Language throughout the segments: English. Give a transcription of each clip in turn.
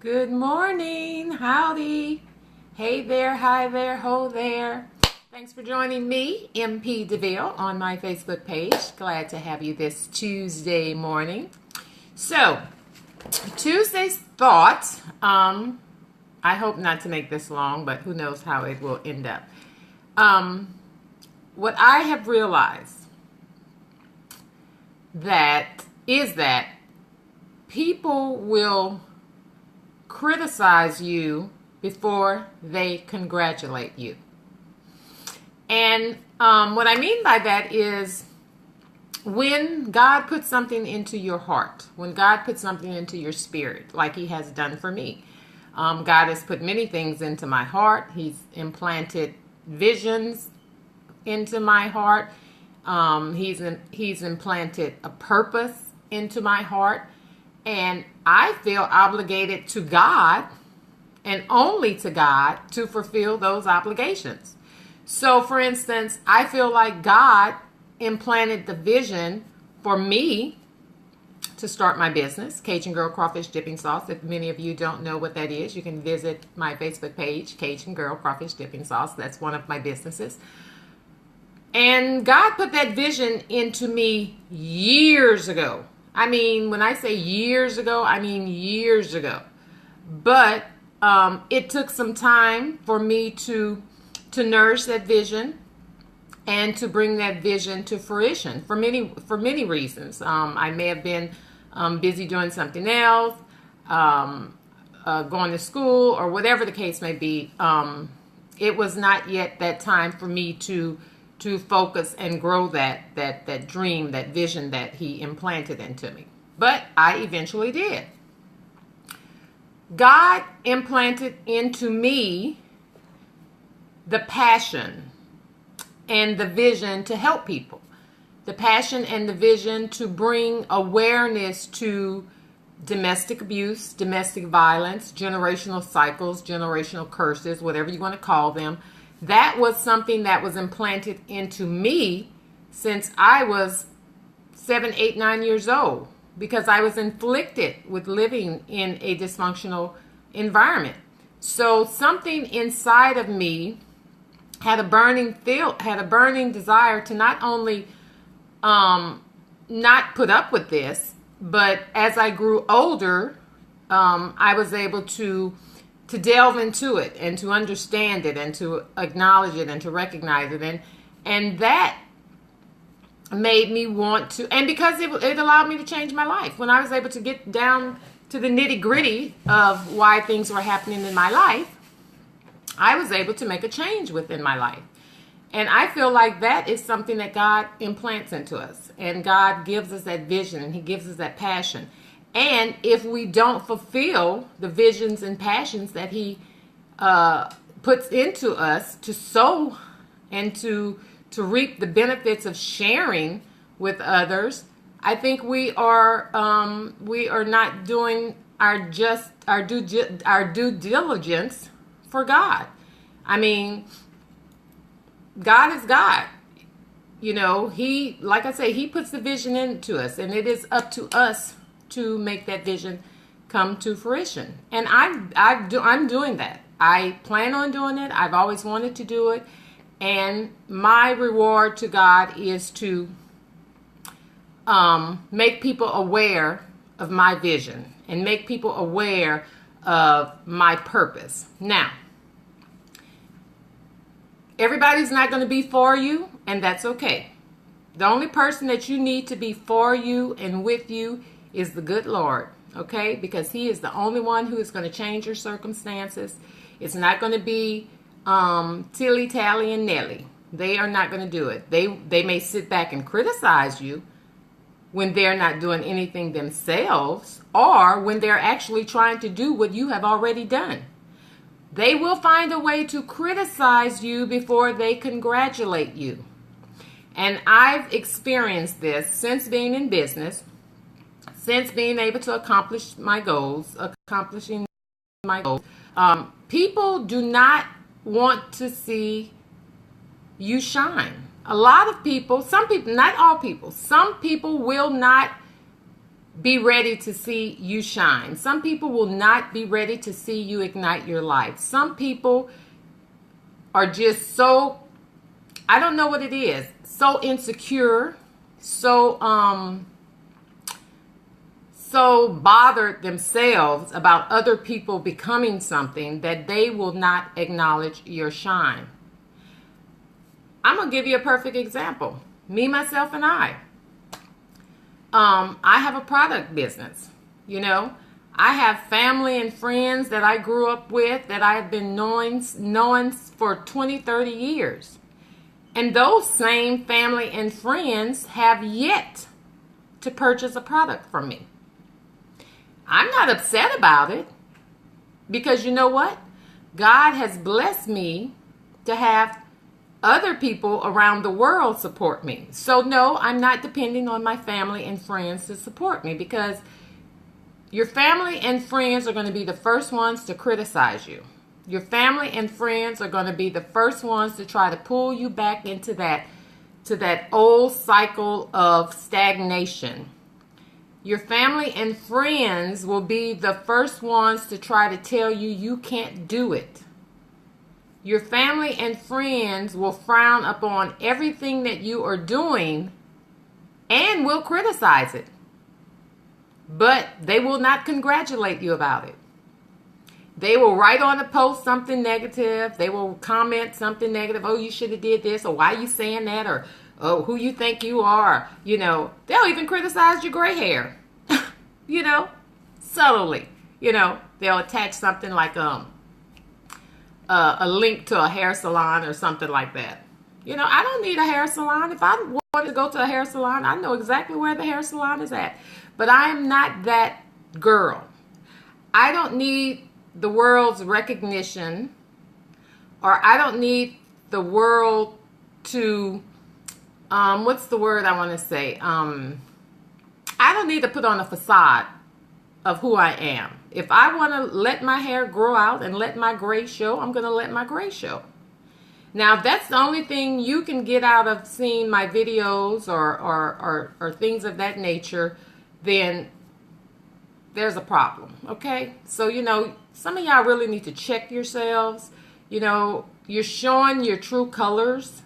Good morning. Howdy. Hey there, hi there, ho there. Thanks for joining me, MP DeVille, on my Facebook page. Glad to have you this Tuesday morning. So, Tuesday's thought, I hope not to make this long, but who knows how it will end up. What I have realized that people will criticize you before they congratulate you. And what I mean by that is when God puts something into your heart, when God puts something into your spirit, like he has done for me. God has put many things into my heart. He's implanted visions into my heart. He's implanted a purpose into my heart. And I feel obligated to God and only to God to fulfill those obligations. So, for instance, I feel like God implanted the vision for me to start my business, Cajun Girl Crawfish Dipping Sauce. If many of you don't know what that is, you can visit my Facebook page, Cajun Girl Crawfish Dipping Sauce. That's one of my businesses. And God put that vision into me years ago. I mean, when I say years ago, I mean years ago. But it took some time for me to nourish that vision and to bring that vision to fruition for many reasons. I may have been busy doing something else, going to school, or whatever the case may be. It was not yet that time for me to focus and grow that dream, that vision that he implanted into me. But I eventually did. God implanted into me the passion and the vision to help people. The passion and the vision to bring awareness to domestic abuse, domestic violence, generational cycles, generational curses, whatever you want to call them. That was something that was implanted into me since I was 7, 8, 9 years old, because I was inflicted with living in a dysfunctional environment. So something inside of me had a burning desire to not only not put up with this, but as I grew older, I was able to delve into it and to understand it and to acknowledge it and to recognize it. And that made me want to, and because it allowed me to change my life. When I was able to get down to the nitty gritty of why things were happening in my life, I was able to make a change within my life. And I feel like that is something that God implants into us. And God gives us that vision and he gives us that passion. And if we don't fulfill the visions and passions that he puts into us to sow and to reap the benefits of sharing with others, I think we are not doing our due diligence for God. I mean, God is God. You know, like I say, he puts the vision into us, and it is up to us to make that vision come to fruition. And I'm doing that. I plan on doing it. I've always wanted to do it. And my reward to God is to make people aware of my vision and make people aware of my purpose. Now, everybody's not going to be for you, and that's okay. The only person that you need to be for you and with you is the good Lord, okay? Because he is the only one who is going to change your circumstances. It's not going to be Tilly, Tally, and Nelly. They are not going to do it. They may sit back and criticize you when they're not doing anything themselves, or when they're actually trying to do what you have already done. They will find a way to criticize you before they congratulate you. And I've experienced this since being in business, since being able to accomplishing my goals. People do not want to see you shine. A lot of people, some people, not all people, some people will not be ready to see you shine. Some people will not be ready to see you ignite your life. Some people are just so, I don't know what it is, so insecure, so bothered themselves about other people becoming something that they will not acknowledge your shine. I'm going to give you a perfect example. Me, myself, and I have a product business. You know, I have family and friends that I grew up with that I have been knowing for 20, 30 years. And those same family and friends have yet to purchase a product from me. I'm not upset about it because you know what? God has blessed me to have other people around the world support me. So no, I'm not depending on my family and friends to support me, because your family and friends are going to be the first ones to criticize you. Your family and friends are going to be the first ones to try to pull you back into that old cycle of stagnation. Your family and friends will be the first ones to try to tell you you can't do it. Your family and friends will frown upon everything that you are doing and will criticize it. But they will not congratulate you about it. They will write on a post something negative. They will comment something negative. Oh, you should have did this, or why are you saying that, or oh, who you think you are. You know, they'll even criticize your gray hair. You know, subtly. You know, they'll attach something like a link to a hair salon or something like that. You know, I don't need a hair salon. If I wanted to go to a hair salon, I know exactly where the hair salon is at. But I am not that girl. I don't need the world's recognition, or I don't need the world to, what's the word I want to say? I don't need to put on a facade of who I am. If I want to let my hair grow out and let my gray show, I'm going to let my gray show. Now, if that's the only thing you can get out of seeing my videos or things of that nature, then there's a problem, okay? So, you know, some of y'all really need to check yourselves. You know, you're showing your true colors.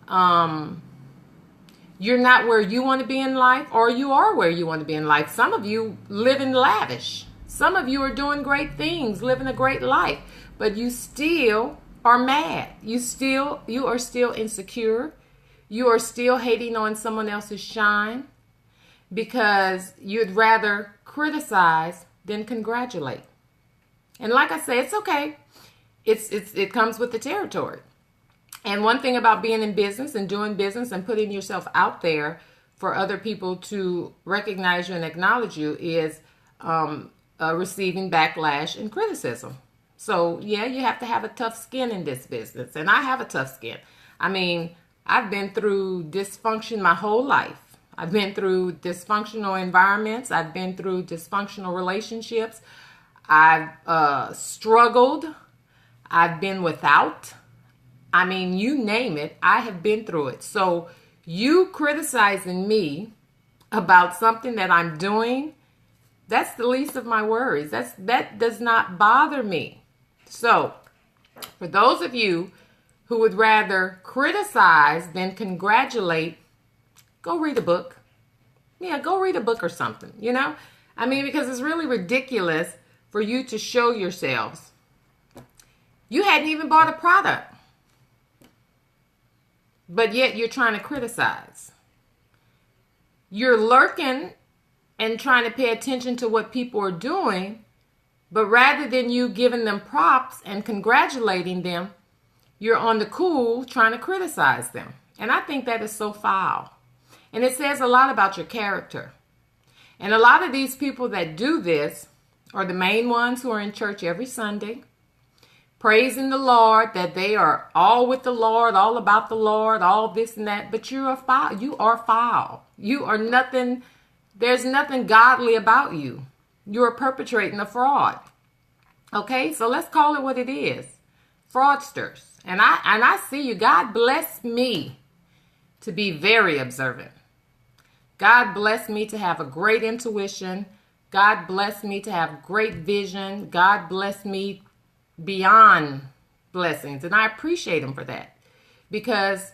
You're not where you want to be in life, or you are where you want to be in life. Some of you live in lavish. Some of you are doing great things, living a great life, but you still are mad. You are still insecure. You are still hating on someone else's shine because you'd rather criticize than congratulate. And like I say, it's okay. It comes with the territory. And one thing about being in business and doing business and putting yourself out there for other people to recognize you and acknowledge you is receiving backlash and criticism. So, yeah, you have to have a tough skin in this business. And I have a tough skin. I mean, I've been through dysfunction my whole life. I've been through dysfunctional environments. I've been through dysfunctional relationships. I've struggled. I've been without. I mean, you name it, I have been through it. So you criticizing me about something that I'm doing, that's the least of my worries. That does not bother me. So for those of you who would rather criticize than congratulate, go read a book. Yeah, go read a book or something, you know? I mean, because it's really ridiculous for you to show yourselves. You hadn't even bought a product, but yet you're trying to criticize. You're lurking and trying to pay attention to what people are doing, but rather than you giving them props and congratulating them, you're on the cool trying to criticize them. And I think that is so foul. And it says a lot about your character. And a lot of these people that do this are the main ones who are in church every Sunday, praising the Lord, that they are all with the Lord, all about the Lord, all this and that. But you are foul. You are foul. You are nothing. There's nothing godly about you. You are perpetrating a fraud. Okay, so let's call it what it is. Fraudsters. And I see you. God bless me to be very observant. God blessed me to have a great intuition. God blessed me to have great vision. God blessed me beyond blessings. And I appreciate him for that. Because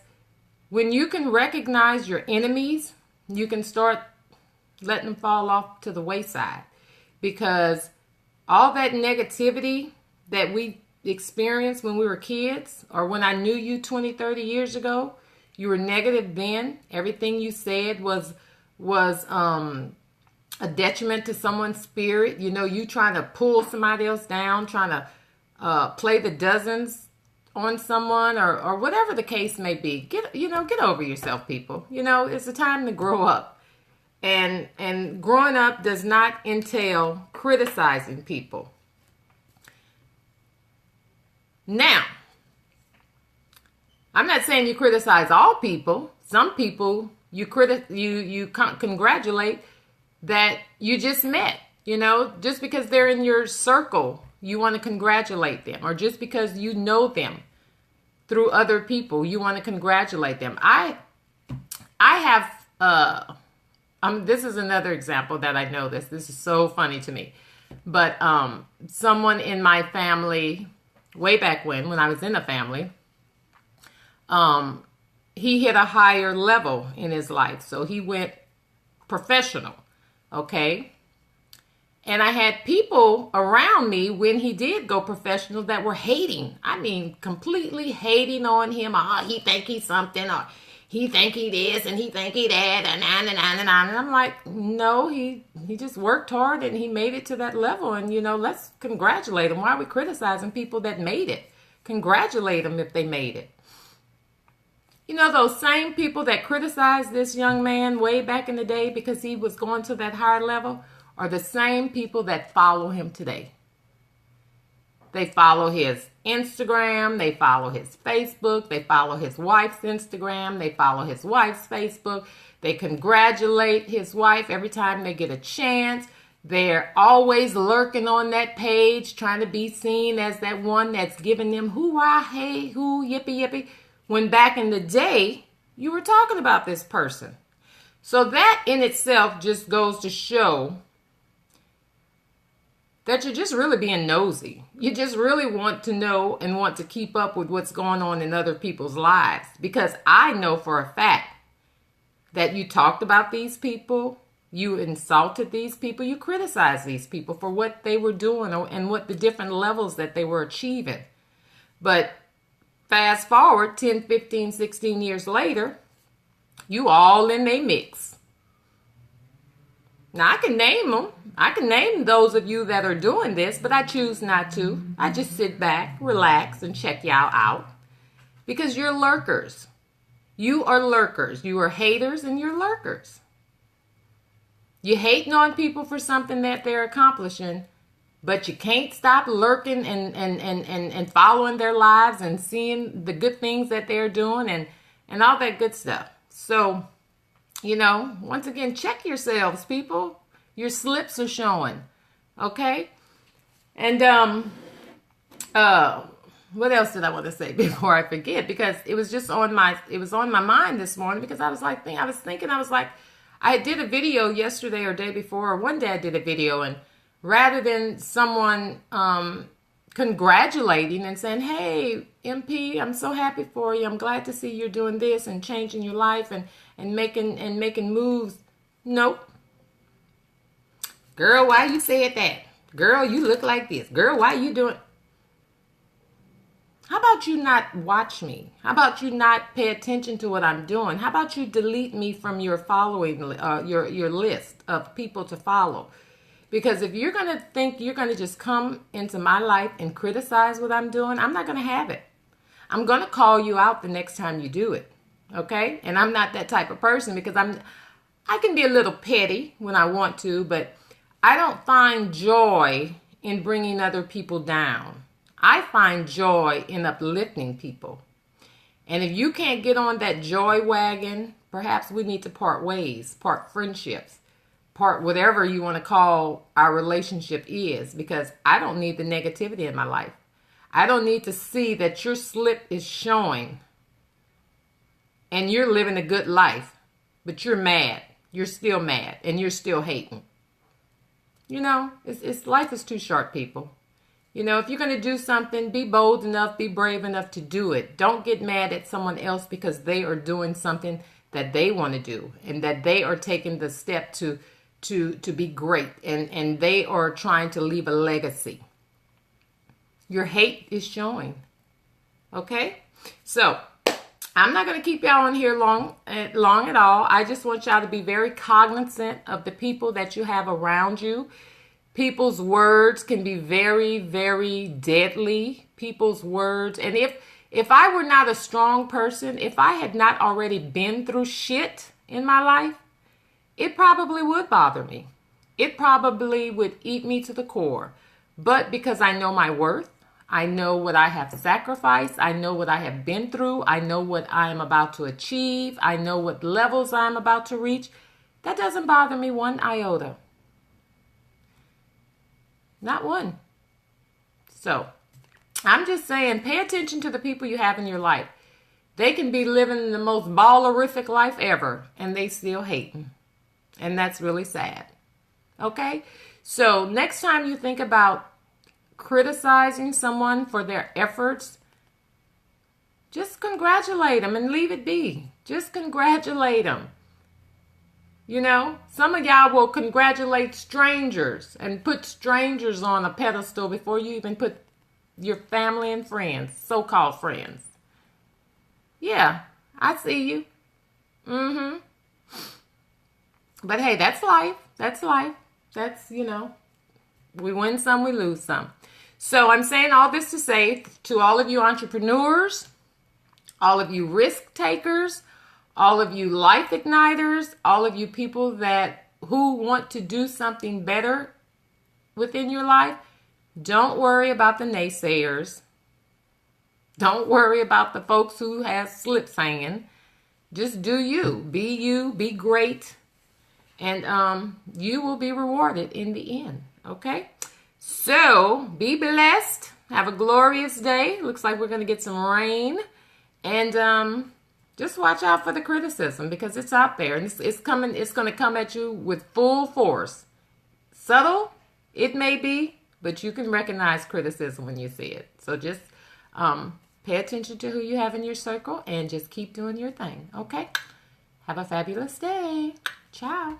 when you can recognize your enemies, you can start letting them fall off to the wayside. Because all that negativity that we experienced when we were kids, or when I knew you 20, 30 years ago, you were negative then. Everything you said was a detriment to someone's spirit. You know, you trying to pull somebody else down, trying to play the dozens on someone, or whatever the case may be. Get over yourself, people. You know, it's a time to grow up. And growing up does not entail criticizing people. Now, I'm not saying you criticize all people. Some people you congratulate that you just met. You know, just because they're in your circle, you want to congratulate them, or just because you know them through other people, you want to congratulate them. I have this is another example that I know this. This is so funny to me. But someone in my family, way back when I was in a family, he hit a higher level in his life. So he went professional, okay? And I had people around me when he did go professional that were hating. I mean, completely hating on him. Oh, he think he's something, or he think he this, and he think he that, and on and on and on. And I'm like, no, he just worked hard and he made it to that level. And, you know, let's congratulate him. Why are we criticizing people that made it? Congratulate them if they made it. You know, those same people that criticized this young man way back in the day because he was going to that higher level are the same people that follow him today. They follow his Instagram, they follow his Facebook, they follow his wife's Instagram, they follow his wife's Facebook. They congratulate his wife every time they get a chance. They're always lurking on that page, trying to be seen as that one that's giving them hoo-ah, hey, hoo, yippee, yippee. When back in the day, you were talking about this person. So that in itself just goes to show that you're just really being nosy. You just really want to know and want to keep up with what's going on in other people's lives. Because I know for a fact that you talked about these people, you insulted these people, you criticized these people for what they were doing and what the different levels that they were achieving. But fast forward 10, 15, 16 years later, you all in a mix. Now, I can name them. I can name those of you that are doing this, but I choose not to. I just sit back, relax, and check y'all out. Because you're lurkers. You are lurkers. You are haters and you're lurkers. You hating on people for something that they're accomplishing, but you can't stop lurking and following their lives and seeing the good things that they're doing and all that good stuff. So, you know, once again, check yourselves, people. Your slips are showing. Okay? And what else did I want to say before I forget? Because it was just on my mind this morning, because I was like, I did a video yesterday or day before, or one day I did a video, and rather than someone congratulating and saying, hey, MP, I'm so happy for you. I'm glad to see you're doing this and changing your life and making moves. Nope. Girl, why you said that? Girl, you look like this. Girl, why you doing? How about you not watch me? How about you not pay attention to what I'm doing? How about you delete me from your following, your list of people to follow? Because if you're going to think you're going to just come into my life and criticize what I'm doing, I'm not going to have it. I'm going to call you out the next time you do it. Okay? And I'm not that type of person, because I can be a little petty when I want to, but I don't find joy in bringing other people down. I find joy in uplifting people. And if you can't get on that joy wagon, perhaps we need to part ways, part friendships, part whatever you want to call our relationship is, because I don't need the negativity in my life. I don't need to see that your slip is showing and you're living a good life, but you're mad. you're still mad and you're still hating. You know, it's life is too short, people. You know, if you're going to do something, be bold enough, be brave enough to do it. Don't get mad at someone else because they are doing something that they want to do and that they are taking the step to be great, and they are trying to leave a legacy. Your hate is showing. Okay? So, I'm not going to keep y'all on here long at all. I just want y'all to be very cognizant of the people that you have around you. People's words can be very, very deadly. People's words. And if I were not a strong person, if I had not already been through shit in my life, it probably would bother me. It probably would eat me to the core. But because I know my worth, I know what I have sacrificed, I know what I have been through, I know what I am about to achieve, I know what levels I'm about to reach, that doesn't bother me one iota. Not one. So, I'm just saying, pay attention to the people you have in your life. They can be living the most ballerific life ever, and they still hating. And that's really sad. Okay? So, next time you think about criticizing someone for their efforts, just congratulate them and leave it be. Just congratulate them. You know, some of y'all will congratulate strangers and put strangers on a pedestal before you even put your family and friends, so-called friends. Yeah, I see you. But hey, that's life. That's life. That's, you know, we win some, we lose some. So I'm saying all this to say to all of you entrepreneurs, all of you risk takers, all of you life igniters, all of you people who want to do something better within your life, don't worry about the naysayers. Don't worry about the folks who have slips hanging. Just do you. Be great. And you will be rewarded in the end. Okay? So, be blessed. Have a glorious day. Looks like we're going to get some rain. And just watch out for the criticism because it's out there. And it's coming. It's going to come at you with full force. Subtle, it may be, but you can recognize criticism when you see it. So just pay attention to who you have in your circle and just keep doing your thing. Okay? Have a fabulous day. Ciao.